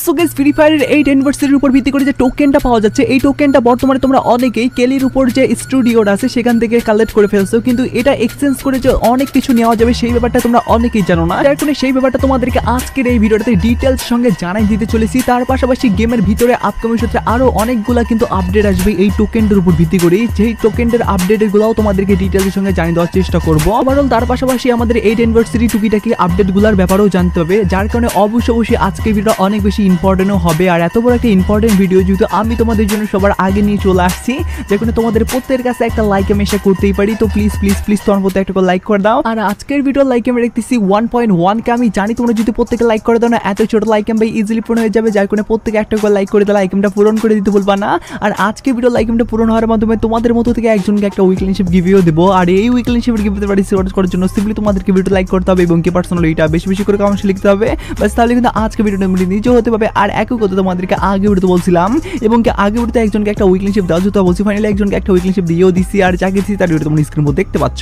So guys free ফায়ারের 8 অ্যানিভার্সারির উপর ভিত্তি করে যে টোকেনটা পাওয়া যাচ্ছে, এই টোকেনটা বর্তমানে তোমরা অনেকেই কেলির উপর যে স্টুডিওটা আছে সেখান থেকে কালেক্ট করে ফেলছো, কিন্তু এটা এক্সচেঞ্জ করে যে অনেক কিছু নেওয়া যাবে সেই ব্যাপারটা তোমরা অনেকেই জানো না। যার কারণে সেই ব্যাপারটা তোমাদেরকে আজকের এই ভিডিওটাতে ডিটেইলস সঙ্গে জানাই দিতে চলেছি। তার পাশাপাশি গেমের ভিতরে আপকামিং সূত্রে আরো অনেকগুলা কিন্তু আপডেট আসবে এই টোকেনটার উপর ভিত্তি করে, যেই টোকেনটার আপডেটের গুলাও তোমাদেরকে ডিটেইলসের সঙ্গে জানিয়ে দেওয়ার চেষ্টা করবো। কারণ তার পাশাপাশি আমাদের 8 অ্যানিভার্সারি টুকিটাকি আপডেটগুলোর ব্যাপারেও জানতে হবে, যার কারণে অবশ্যই আজকের ভিডিও অনেক বেশি ইম্পর্টেন্টও হবে। আর এত বড় একটা ইম্পর্টেন্ট ভিডিও যেহেতু আমি তোমাদের জন্য সবার আগে নিয়ে চলে আসছি, যেখানে তোমাদের প্রত্যেকের কাছে একটা লাইক আমি আশা করতেই পারি। তো প্লিজ প্লিজ প্লিজ তোমার প্রত্যেক একটা করে লাইক করে দাও। আর আজকের ভিডিও লাইক আমি দেখতেছি 1.1 কে। আমি জানি তোমরা যদি প্রত্যেকে লাইক করে দাও না, এত ছোট লাইক আমি ইজিলি পূরণ হয়ে যাবে, যার কারণে প্রত্যেকে একটা করে লাইক করে দাও, লাইকটা পূরণ করে দিতে ভুলবা না। আর আজকে ভিডিও লাইকটা পূরণ হওয়ার মাধ্যমে তোমাদের মতো থেকে একজনকে একটা উইকলিনশিপ গিভও দেবো। আর এই উইকলিনশিপের গিভতে পার্টিসিপেট করার জন্য সিম্পলি তোমাদেরকে ভিডিও লাইক করতে হবে এবং কি পার্সোনালি এটা বেশি বেশি করে কমেন্টে লিখতে হবে, বাস তাহলে কিন্তু আজকে ভিডিওটা নিজেও হতে পারবে। আর একই কথা তোমাদেরকে আগে ভিডিওতে বলছিলাম এবং কি আগে ভিডিওতে একজনকে একটা উইকলিনশিপ দেওয়া যেত বলছি, ফাইনালি একজনকে একটা উইকলিনশিপ দিয়েও দিছি। আর যাকে দিচ্ছি তার ভিডিও তোমরা স্ক্রিনের উপর দেখতে পাচ্ছ,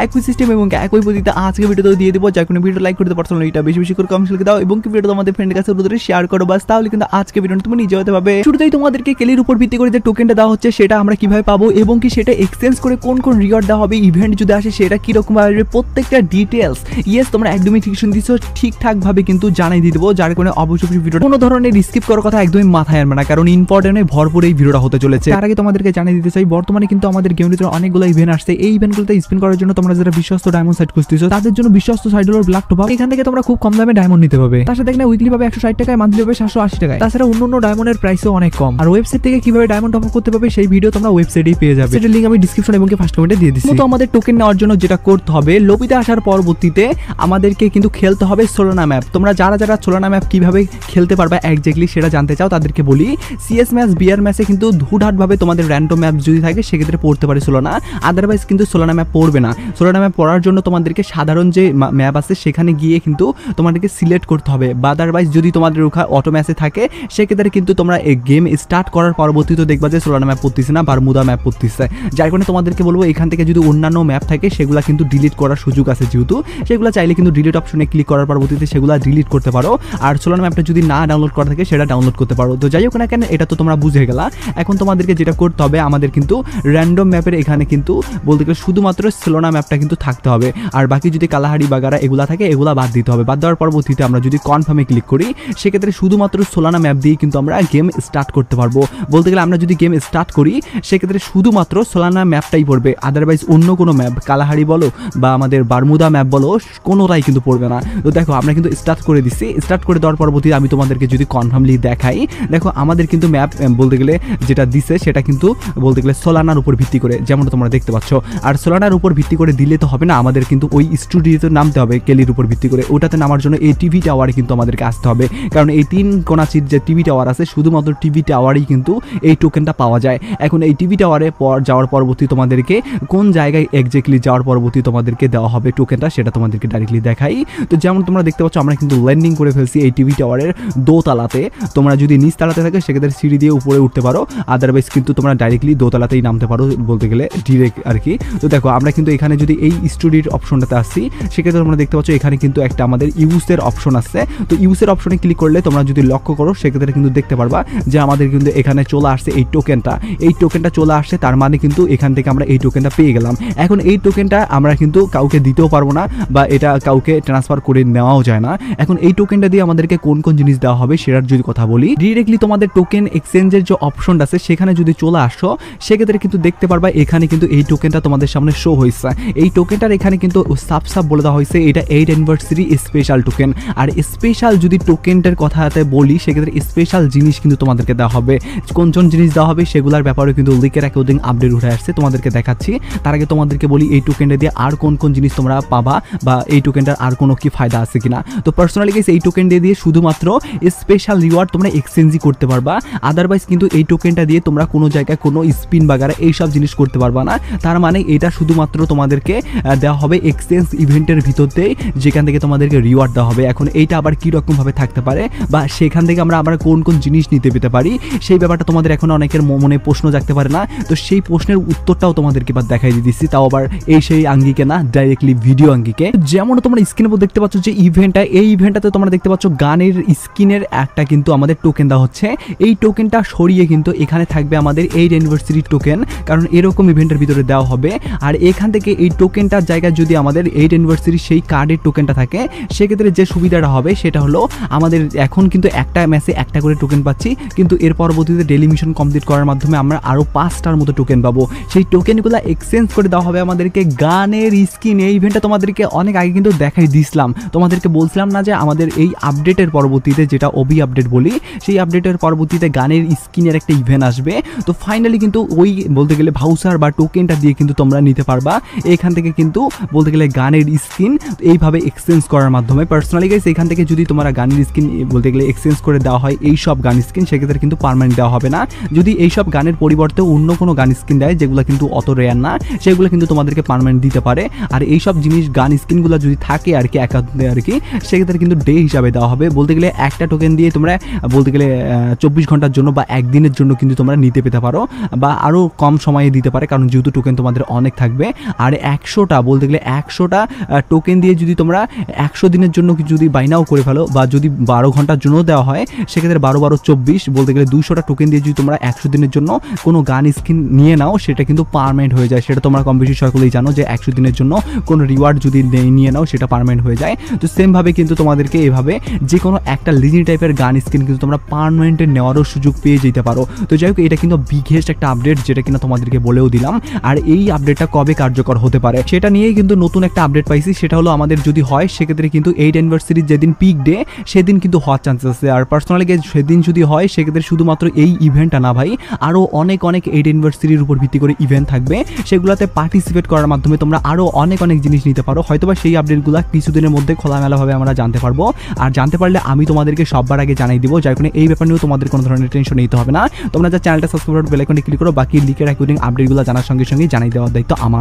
একই সিস্টেম এবং একই পদ্ধতিতে আজকে ভিডিওতেও দিয়ে দেবো। যার কোনো ভিডিও লাইক করতে পার্সোনালি এটা বেশি বেশি করে কমেন্টে লিখে দাও এবং কি ভিডিও তোমাদের ফ্রেন্ডের কাছে দ্রুত শেয়ার করো, বাস তাহলে কিন্তু আজকে ভিডিও তুমি নিজে হতে পারবে। শুরুতেই তোমাদেরকে কেলির উপর ভিত্তি করে যে টোকেনটা দেওয়া হচ্ছে সেটা আমরা কিভাবে পাবো এবং কি সেটা এক্সচেঞ্জ করে কোন কোন রিওয়ার্ড দেওয়া হবে, ইভেন্ট যদি আসে সেটা কিরকম ভাবে, প্রত্যেকটা ডিটেলস ইয়েস তোমরা একদমই ঠিক শুনতেছো, ঠিকঠাক ভাবে কিন্তু জানাই দিয়ে দেবো। যার কারণে অবশ্যই ভিডিও কোনো ধরনের স্কিপ করার কথা একদমই মাথায় আনবে না, কারণ ইম্পর্টেন্টে ভরপুর এই ভিডিওটা হতে চলেছে। তার আগে তোমাদেরকে জানিয়ে দিতে চাই বর্তমানে কিন্তু আমাদের গেমের ভিতরে অনেকগুলো ইভেন্ট আসছে। এই ইভেন্টগুলোতে স্পিন করার জন্য তোমরা যারা বিশ্বস্ত ডায়মন্ড সাইট খুঁজতেছো তাদের জন্য বিশ্বস্ত সাইট হলো ব্ল্যাক টপ। এখান থেকে তোমরা খুব কম দামে ডায়মন্ড নিতে পারবে। তার সাথে উইকলি পাবে 160 টাকায়, মান্থলি পাবে 780 টাকায়। তাছাড়া অন্য ডায়মন্ডের প্রাইসও অনেক কম। আর ওয়েবসাইট থেকে কিভাবে ডায়মন্ড টপ আপ করতে পারবে সেই ভিডিও তোমরা ওয়েবসাইটেই পেয়ে যাবে, সেটার লিংক আমি ডেসক্রিপশন এবং ফার্স্ট কমেন্টে দিয়ে দিচ্ছি। তো আমাদের টোকেন নেওয়ার জন্য যেটা করতে হবে, লবিতে আসার পরবর্তীতে আমাদেরকে কিন্তু খেলতে হবে সোলানা ম্যাপ। তোমরা যারা যারা সোলানা ম্যাপ কিভাবে খেলতে পারবে এক্স্যাক্টলি সেটা জানতে চাও তাদেরকে বলি, সিএস ম্যাচ বিআর ম্যাচে কিন্তু হুটহাট ভাবে তোমাদের র্যান্ডম ম্যাপ যদি থাকে সেক্ষেত্রে পড়তে পারে সোলানা, আদারওয়াইজ কিন্তু সোলানা ম্যাপ পড়বে না। সোলানা ম্যাপ পড়ার জন্য তোমাদেরকে সাধারণ যে ম্যাপ আছে সেখানে গিয়ে কিন্তু তোমাদেরকে সিলেক্ট করতে হবে, বা আদারওয়াইজ যদি তোমাদের ওখানে অটো ম্যাচে থাকে সেক্ষেত্রে কিন্তু তোমরা এই গেম স্টার্ট করার পরবর্তীতে দেখবা যে সোলানা ম্যাপ পড়তেছে না, বারমুদা ম্যাপ পড়তেছে। যার কারণে তোমাদেরকে বলবো এখান থেকে যদি অন্যান্য ম্যাপ থাকে সেগুলো কিন্তু ডিলিট করার সুযোগ আছে, যেহেতু সেগুলো চাইলে কিন্তু ডিলিট অপশনে ক্লিক করার পরবর্তীতে সেগুলো ডিলিট করতে পারো। আর সোলানা ম্যাপটা যদি না ডাউনলোড করা থাকে সেটা ডাউনলোড করতে পারো। তো যাই হোক না কেন, এটা তো তোমরা বুঝে গেলা। এখন তোমাদেরকে যেটা করতে হবে, আমাদের কিন্তু র্যান্ডম ম্যাপের এখানে কিন্তু বলতে গেলে শুধুমাত্র সোলানা ম্যাপটা কিন্তু থাকতে হবে, আর বাকি যদি কালাহারি বাগারা এগুলা থাকে এগুলা বাদ দিতে হবে। বাদ দেওয়ার পরবর্তীতে আমরা যদি কনফার্মে ক্লিক করি সেক্ষেত্রে শুধুমাত্র সোলানা ম্যাপ দিয়ে কিন্তু আমরা গেম স্টার্ট করতে পারবো। বলতে গেলে আমরা যদি গেম স্টার্ট করি সেক্ষেত্রে শুধুমাত্র সোলানা ম্যাপটাই পড়বে, আদারওয়াইজ অন্য কোনো ম্যাপ কালাহারি বলো বা আমাদের বারমুদা ম্যাপ বলো কোনোটাই কিন্তু পড়বে না। তো দেখো আমরা কিন্তু স্টার্ট করে দিচ্ছি। স্টার্ট করে দেওয়ার পরবর্তীতে আমি তোমাদেরকে যদি কনফার্মলি দেখাই, দেখো আমাদের কিন্তু ম্যাপ বলতে গেলে যেটা দিছে সেটা কিন্তু বলতে গেলে সোলানার উপর ভিত্তি করে, যেমন তোমরা দেখতে পাচ্ছ। আর সোলানার উপর ভিত্তি করে দিলে তো হবে না, আমাদের কিন্তু ওই স্টুডিওতে নামতে হবে কেলির উপর ভিত্তি করে। ওটাতে নামার জন্য এই টিভি টাওয়ারে কিন্তু আমাদেরকে আসতে হবে, কারণ এই 3 কোণাচির যে টিভি টাওয়ার আছে শুধুমাত্র টিভি টাওয়ারেই কিন্তু এই টোকেনটা পাওয়া যায়। এখন এই টিভি টাওয়ারে যাওয়ার পরবর্তী তোমাদেরকে কোন জায়গায় এক্স্যাক্টলি যাওয়ার পরবর্তী তোমাদেরকে দেওয়া হবে টোকেনটা সেটা তোমাদেরকে ডাইরেক্টলি দেখাই। তো যেমন তোমরা দেখতে পাচ্ছ আমরা কিন্তু ল্যান্ডিং করে ফেলছি এই টিভি টাওয়ারের দোতলাতে। তোমরা যদি নিচ তালাতে থাকে সেক্ষেত্রে সিঁড়ি দিয়ে উপরে উঠতে পারো, আদারওয়াইজ কিন্তু তোমরা ডাইরেক্টলি দোতলাতেই নামতে পারো, বলতে গেলে ডিরেক্ট আর কি। তো দেখো আমরা কিন্তু এখানে যদি এই স্টুডিওর অপশনটাতে আসছি সেক্ষেত্রে তোমরা দেখতে পাচ্ছ এখানে কিন্তু একটা আমাদের ইউজের অপশন আছে। তো ইউজের অপশনে ক্লিক করলে তোমরা যদি লক্ষ্য করো সেক্ষেত্রে কিন্তু দেখতে পারবা যে আমাদের কিন্তু এখানে চলে আসছে এই টোকেনটা চলে আসছে, তার মানে কিন্তু এখান থেকে আমরা এই টোকেনটা পেয়ে গেলাম। এখন এই টোকেনটা আমরা কিন্তু কাউকে দিতেও পারবো না বা এটা কাউকে ট্রান্সফার করে নেওয়াও যায় না। এখন এই টোকেনটা দিয়ে আমাদেরকে কোন কোন জিনিস দেওয়া হবে সেটার যদি কথা বলি, ডিরেক্টলি তোমাদের টোকেন এক্সচেঞ্জের যে অপশনটা আছে সেখানে যদি চলে আসো সেক্ষেত্রে কিন্তু দেখতে পারবা এখানে কিন্তু এই টোকেনটা তোমাদের সামনে শো হয়েছে। এই টোকেনটার এখানে কিন্তু সাফ বলে দেওয়া হয়েছে এটা 8 অ্যানিভার্সারি স্পেশাল টোকেন। আর স্পেশাল যদি টোকেনটার কথাতে বলি সেক্ষেত্রে স্পেশাল জিনিস কিন্তু তোমাদেরকে দেওয়া হবে। কোন জিনিস দেওয়া হবে সেগুলোর ব্যাপারে কিন্তু লিকের অ্যাকাউন্টিং আপডেট উঠে আসছে, তোমাদেরকে দেখাচ্ছি। তার আগে তোমাদেরকে বলি এই টোকেনটা দিয়ে আর কোন জিনিস তোমরা পাবা বা এই টোকেনটার আর কোনো কি ফায়দা আছে কিনা। তো পার্সোনালি গাইস এই টোকেন দিয়ে শুধুমাত্র স্পেশাল রিওয়ার্ড তোমরা এক্সচেঞ্জই করতে পারবা, আদারওয়াইজ কিন্তু এই টোকেনটা দিয়ে তোমরা কোনো জায়গায় কোনো স্পিন বাগারা এইসব জিনিস করতে পারবা না। তার মানে এটা শুধুমাত্র তোমাদেরকে দেওয়া হবে এক্সচেঞ্জ ইভেন্টের ভিতরতেই, যেখান থেকে তোমাদেরকে রিওয়ার্ড দেওয়া হবে। এখন এইটা আবার কীরকম ভাবে থাকতে পারে বা সেখান থেকে আমরা আবার কোন জিনিস নিতে পেতে পারি সেই ব্যাপারটা তোমাদের এখন অনেকের মনে প্রশ্ন জাগতে পারে না। তো সেই প্রশ্নের উত্তরটাও তোমাদেরকে এবার দেখাই দিচ্ছি, তাও আবার এই সেই আঙ্গিকে না, ডাইরেক্টলি ভিডিও আঙ্গিকে। যেমন তোমরা স্ক্রিনে দেখতে পাচ্ছ যে এই ইভেন্টটাতে তোমরা দেখতে পাচ্ছ গানের স্কিনের ধরনের একটা কিন্তু আমাদের টোকেন দেওয়া হচ্ছে। এই টোকেনটা সরিয়ে কিন্তু এখানে থাকবে আমাদের 8 অ্যানিভার্সারি টোকেন, কারণ এরকম ইভেন্টের ভিতরে দেওয়া হবে। আর এখান থেকে এই টোকেনটার জায়গায় যদি আমাদের 8 অ্যানিভার্সারি সেই কার্ডের টোকেনটা থাকে, সেক্ষেত্রে যে সুবিধাটা হবে সেটা হলো আমাদের এখন কিন্তু একটা ম্যাচে একটা করে টোকেন পাচ্ছি, কিন্তু এর পরবর্তীতে ডেলি মিশন কমপ্লিট করার মাধ্যমে আমরা আরও 5টার মতো টোকেন পাবো। সেই টোকেনগুলো এক্সচেঞ্জ করে দেওয়া হবে আমাদেরকে গানের স্কিন। এই ইভেন্টটা তোমাদেরকে অনেক আগে কিন্তু দেখাই দিয়েছিলাম, তোমাদেরকে বলছিলাম না যে আমাদের এই আপডেটের পরবর্তীতে, যেটা ওবি আপডেট বলি, সেই আপডেটের পরবর্তীতে গানের স্কিনের একটা ইভেন্ট আসবে। তো ফাইনালি কিন্তু ওই বলতে গেলে ভাউচার বা টোকেনটা দিয়ে কিন্তু তোমরা নিতে পারবা এখান থেকে কিন্তু বলতে গেলে গানের স্কিন এইভাবে এক্সচেঞ্জ করার মাধ্যমে। পার্সোনালি গাইস এখান থেকে যদি তোমরা গানের স্কিন বলতে গেলে এক্সচেঞ্জ করে দেওয়া হয় এই সব গান স্কিন, সেক্ষেত্রে কিন্তু পার্মানেন্ট দেওয়া হবে না। যদি এই সব গানের পরিবর্তে অন্য কোনো গান স্কিন দেয় যেগুলো কিন্তু অত রেয়ার না, সেগুলো কিন্তু তোমাদেরকে পার্মানেন্ট দিতে পারে। আর এই সব জিনিস গান স্কিনগুলো যদি থাকে আর কি অ্যাকাউন্টে আর কি, সেক্ষেত্রে কিন্তু ডে হিসাবে দেওয়া হবে। বলতে গেলে একটা টোকেন দিয়ে তোমরা বলতে গেলে 24 ঘন্টার জন্য বা একদিনের জন্য কিন্তু তোমরা নিতে পেতে পারো, বা আরও কম সময়ে দিতে পারে, কারণ যেহেতু টোকেন তোমাদের অনেক থাকবে। আর 100টা বলতে গেলে 100টা টোকেন দিয়ে যদি তোমরা 100 দিনের জন্য যদি বাইনাও করে ফেলো, বা যদি 12 ঘন্টার জন্য দেওয়া হয়, সেক্ষেত্রে 12 12 24 বলতে গেলে 200টা টোকেন দিয়ে যদি তোমরা 100 দিনের জন্য কোনো গান স্কিন নিয়ে নাও, সেটা কিন্তু পার্মানেন্ট হয়ে যায়। সেটা তোমরা কম বেশি সকলেই জানো যে 100 দিনের জন্য কোনো রিওয়ার্ড যদি নিয়ে নাও সেটা পার্মানেন্ট হয়ে যায়। তো সেমভাবে কিন্তু তোমাদেরকে এভাবে যে কোনো একটা লিজেন্ড টাইপের গান স্কিন কিন্তু তোমরা পার্মানেন্টে নেওয়ারও সুযোগ পেয়ে যেতে পারো। তো যাই হোক, এটা কিন্তু বিগেস্ট একটা আপডেট, যেটা কিনা তোমাদেরকে বলেও দিলাম। আর এই আপডেটটা কবে কার্যকর হতে পারে সেটা নিয়েই কিন্তু নতুন একটা আপডেট পাইছি। সেটা হলো আমাদের যদি হয় সেক্ষেত্রে কিন্তু 8 অ্যানিভার্সারির যেদিন পিক ডে সেদিন কিন্তু হওয়ার চান্সেস আছে। আর পার্সোনালি সেদিন যদি হয় সেক্ষেত্রে শুধুমাত্র এই ইভেন্টটা না ভাই, আরও অনেক 8 অ্যানিভার্সারির উপর ভিত্তি করে ইভেন্ট থাকবে। সেগুলোতে পার্টিসিপেট করার মাধ্যমে তোমরা আরও অনেক জিনিস নিতে পারো। হয়তোবা সেই আপডেটগুলো কিছুদিনের মধ্যে খোলামেলাভাবে আমরা জানতে পারবো। আর জানতে পারলে আমি তোমাদেরকে সবার আগে জানাই দিব, যার কারণে এই ব্যাপার নিয়েও তোমাদের কোনো ধরনের টেনশন নিতে হবে না। তোমরা যা চ্যানেলটা সাবস্ক্রাইব করে বেল আইকনে ক্লিক করো, বাকি লিকের অ্যাকর্ডিং আপডেটগুলো জানার সঙ্গে সঙ্গে জানাই দেওয়ার দায়িত্ব আমার।